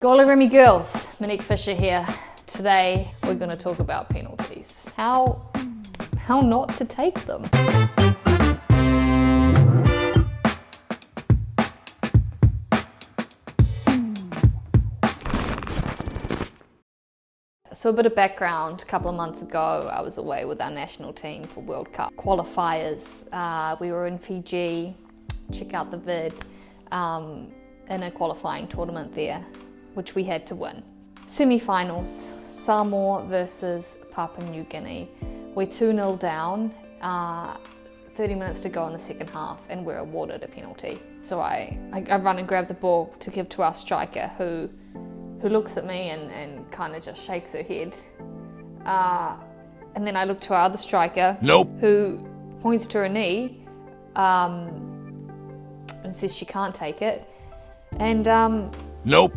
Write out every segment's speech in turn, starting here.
Goluremi girls, Monique Fischer here. Today we're going to talk about penalties. How not to take them. So a bit of background, a couple of months ago I was away with our national team for World Cup qualifiers. We were in Fiji, check out the vid, in a qualifying tournament there, which we had to win. Semi-finals, Samoa versus Papua New Guinea. We're 2-0 down, 30 minutes to go in the second half, and we're awarded a penalty. So I run and grab the ball to give to our striker, who looks at me and kind of just shakes her head. And then I look to our other striker, who points to her knee and says she can't take it. And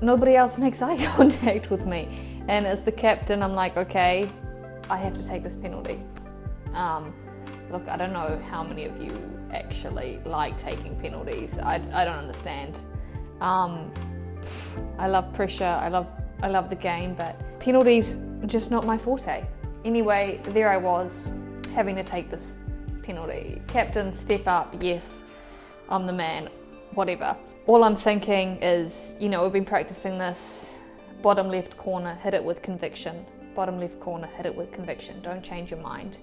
nobody else makes eye contact with me. And as the captain, I'm like, okay, I have to take this penalty. Look, I don't know how many of you actually like taking penalties. I don't understand. I love pressure, I love the game, but penalties are just not my forte. Anyway, there I was, having to take this penalty. Captain, step up, yes, I'm the man, whatever. All I'm thinking is, we've been practicing this, bottom left corner, hit it with conviction. Bottom left corner, hit it with conviction. Don't change your mind.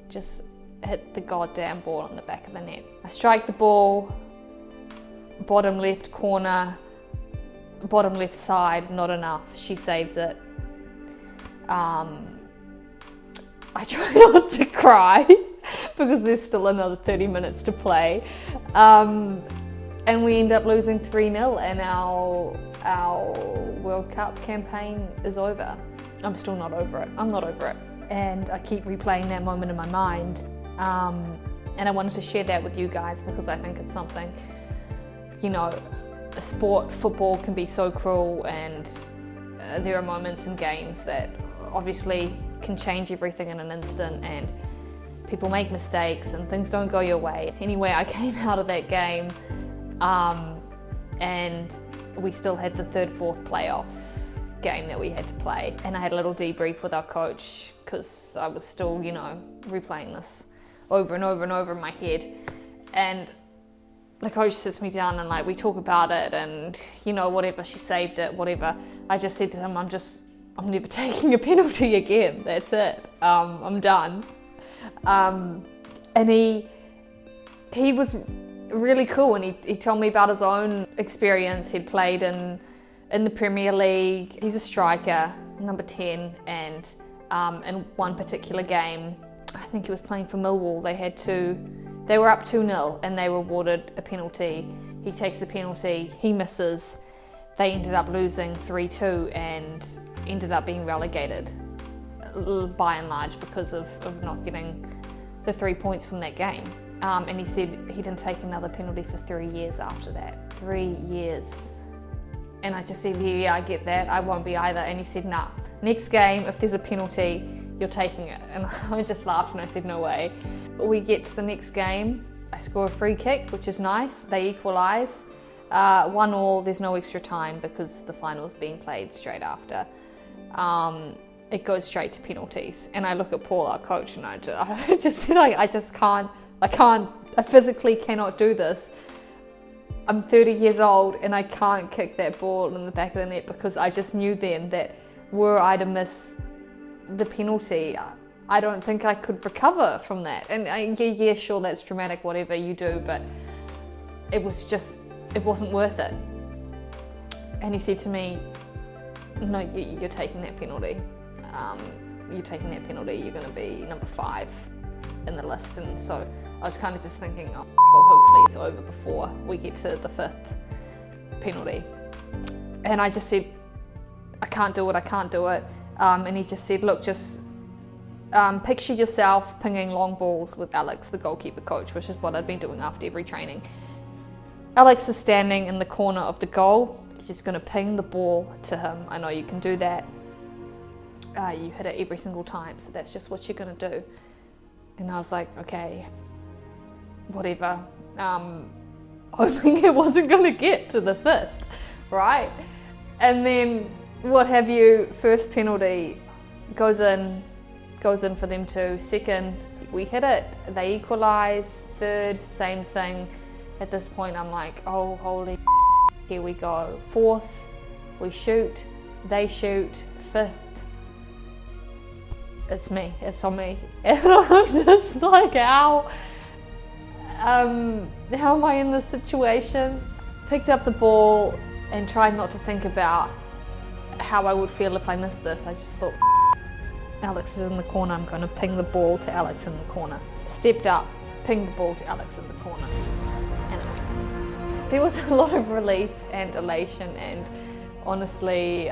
Just hit the goddamn ball in the back of the net. I strike the ball, bottom left corner, bottom left side, not enough. She saves it. I try not to cry because there's still another 30 minutes to play. And we end up losing 3-0 and our World Cup campaign is over. I'm still not over it. I'm not over it. And I keep replaying that moment in my mind. And I wanted to share that with you guys because I think it's something, a sport, football can be so cruel, and there are moments in games that obviously can change everything in an instant, and people make mistakes and things don't go your way. Anyway, I came out of that game and we still had the third, fourth playoff game that we had to play. And I had a little debrief with our coach because I was still, replaying this over and over and over in my head. And the coach sits me down and we talk about it and, whatever, she saved it, whatever. I just said to him, I'm never taking a penalty again. That's it. I'm done. And he was really cool, and he told me about his own experience. He'd played in the Premier League. He's a striker, number 10, and in one particular game, I think he was playing for Millwall, they were up 2-0 and they were awarded a penalty. He takes the penalty, he misses. They ended up losing 3-2 and ended up being relegated by and large because of not getting the 3 points from that game. And he said he didn't take another penalty for 3 years after that. 3 years. And I just said, yeah, I get that, I won't be either. And he said, nah, next game, if there's a penalty, you're taking it. And I just laughed and I said, no way. We get to the next game, I score a free kick, which is nice. They equalise. 1-1, there's no extra time because the final's being played straight after. It goes straight to penalties. And I look at Paul, our coach, and I just said, I physically cannot do this. I'm 30 years old and I can't kick that ball in the back of the net because I just knew then that were I to miss the penalty, I don't think I could recover from that. And yeah, sure, that's dramatic, whatever you do, but it wasn't worth it. And he said to me, no, you're taking that penalty. You're taking that penalty, you're going to be number 5 in the list. And so I was kind of just thinking, oh, well, hopefully it's over before we get to the 5th penalty. And I just said, I can't do it. And he just said, look, just picture yourself pinging long balls with Alex, the goalkeeper coach, which is what I'd been doing after every training. Alex is standing in the corner of the goal. You're just going to ping the ball to him. I know you can do that. You hit it every single time, so that's just what you're going to do. And I was like, okay, whatever. Hoping it wasn't going to get to the 5th, right? And then what have you, first penalty goes in for them too. Second, we hit it, they equalise. Third, same thing. At this point I'm like, oh holy here we go. Fourth, we shoot, they shoot. Fifth, it's me, it's on me. And I'm just like, how am I in this situation? Picked up the ball and tried not to think about how I would feel if I missed this. I just thought, Alex is in the corner, I'm going to ping the ball to Alex in the corner. Stepped up, pinged the ball to Alex in the corner, and it went. There was a lot of relief and elation and honestly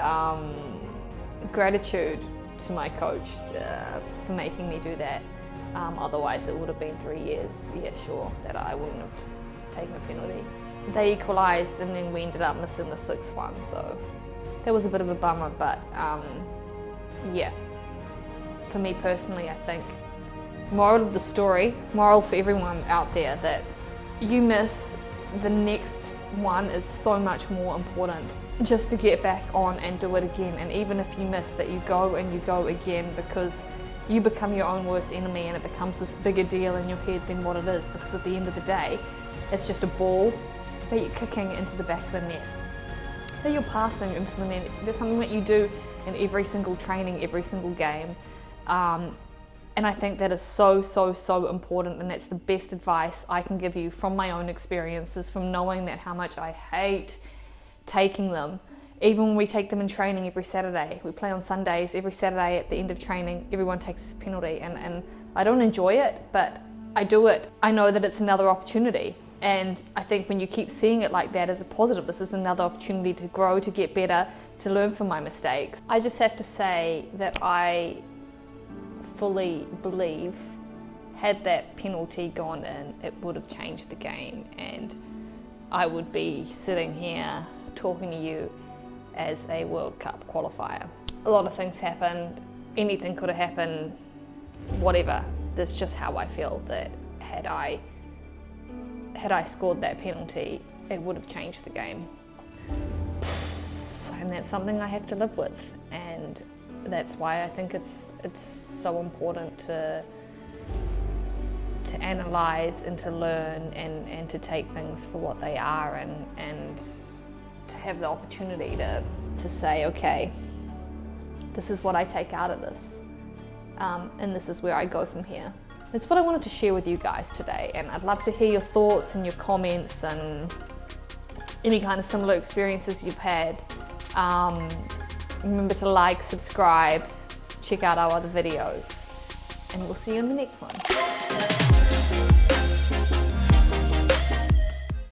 gratitude to my coach for making me do that. Otherwise it would have been 3 years, yeah sure, that I wouldn't have taken a penalty. They equalised and then we ended up missing the sixth one, so that was a bit of a bummer, but yeah. For me personally, I think, moral of the story, moral for everyone out there, that you miss, the next one is so much more important. Just to get back on and do it again, and even if you miss, that you go and you go again, because you become your own worst enemy and it becomes this bigger deal in your head than what it is, because at the end of the day, it's just a ball that you're kicking into the back of the net, that you're passing into the net. There's something that you do in every single training, every single game. And I think that is so, so, so important, and that's the best advice I can give you from my own experiences, from knowing that how much I hate taking them. Even when we take them in training every Saturday, we play on Sundays, every Saturday at the end of training, everyone takes this penalty, and I don't enjoy it, but I do it. I know that it's another opportunity, and I think when you keep seeing it like that as a positive, this is another opportunity to grow, to get better, to learn from my mistakes. I just have to say that I fully believe, had that penalty gone in, it would have changed the game, and I would be sitting here talking to you as a World Cup qualifier. A lot of things happened, anything could have happened, whatever. That's just how I feel, that had I scored that penalty, it would have changed the game. And that's something I have to live with, and that's why I think it's so important to analyse and to learn and to take things for what they are, and to have the opportunity to say, okay, this is what I take out of this, and this is where I go from here. That's what I wanted to share with you guys today, and I'd love to hear your thoughts and your comments and any kind of similar experiences you've had. Remember to like, subscribe, check out our other videos, and we'll see you in the next one.